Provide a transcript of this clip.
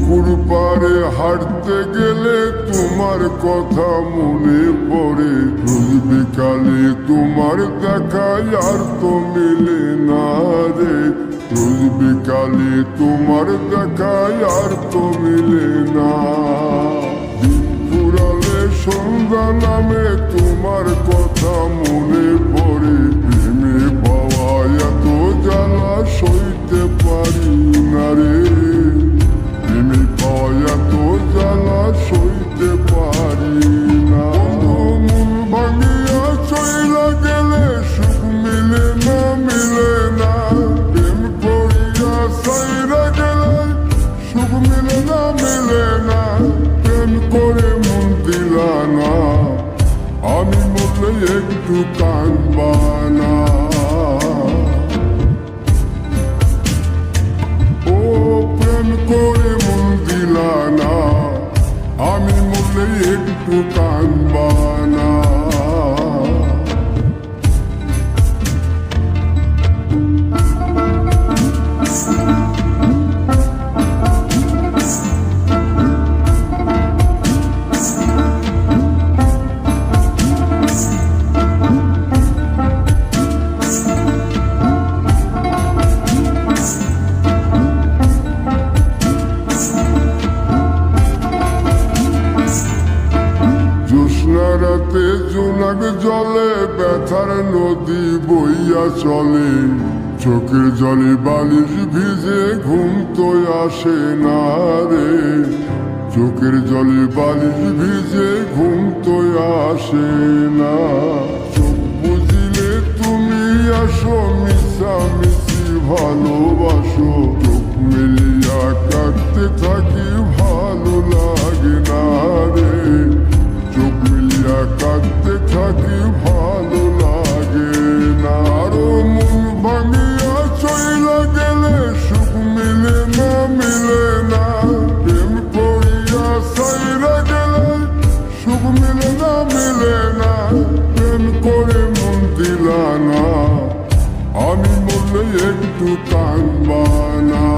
পুকুর পাড়ে হাঁটতে গেলে তোমার কথা মনে পড়ে। রোজ বিকালে তোমার দেখা আর তো মিলে না রে। রোজ বিকালে তোমার দেখা আর তো মিলে না। দিন ফুরালে সন্ধ্যা নামে তোমার কথা মনে পড়ে। প্রেমে পাওয়া এত জ্বালা সইতে পারি না রে। প্রেমে পাওয়া এত জ্বালা সইতে পারি না। মন ভাঙিয়া চইলা গেলে সুখ মিলে না, মিলে না। প্রেম করিয়া সাইরা গেলে সুখ মিলে না, মিলে না। প্রেম করে মন দিলা না, আমি মরলে একটু কাঁদবা না। ও প্রেম করে মন দিলা না, আমি মরলে একটু কাঁদবা না। রাতে জোনাক জলে ব্যথার নদী বইয়া চলে। চোখের জলে বালিশ ভিজে ঘুম তো আসে না রে। চোখের জলে বালিশ ভিজে ঘুম তো আসে না। চোখ বুঝিলে তুমি আসো, মিশামিশি ভালোবাসো। চোখ মিলিয়া কাঁদতে থাকি, ভালো লাগে না রে। চোখ মিলিয়া কাঁদতে থাকি, ভালো লাগে না। আরো মন ভাঙিয়া চইলা গেলে সুখ মিলে না, মিলে না। প্রেম করিয়া সাইরা গেলে সুখ মিলে না, মিলে না। প্রেম করে মন দিলা না, আমি মরলে একটু কাঁদবা না।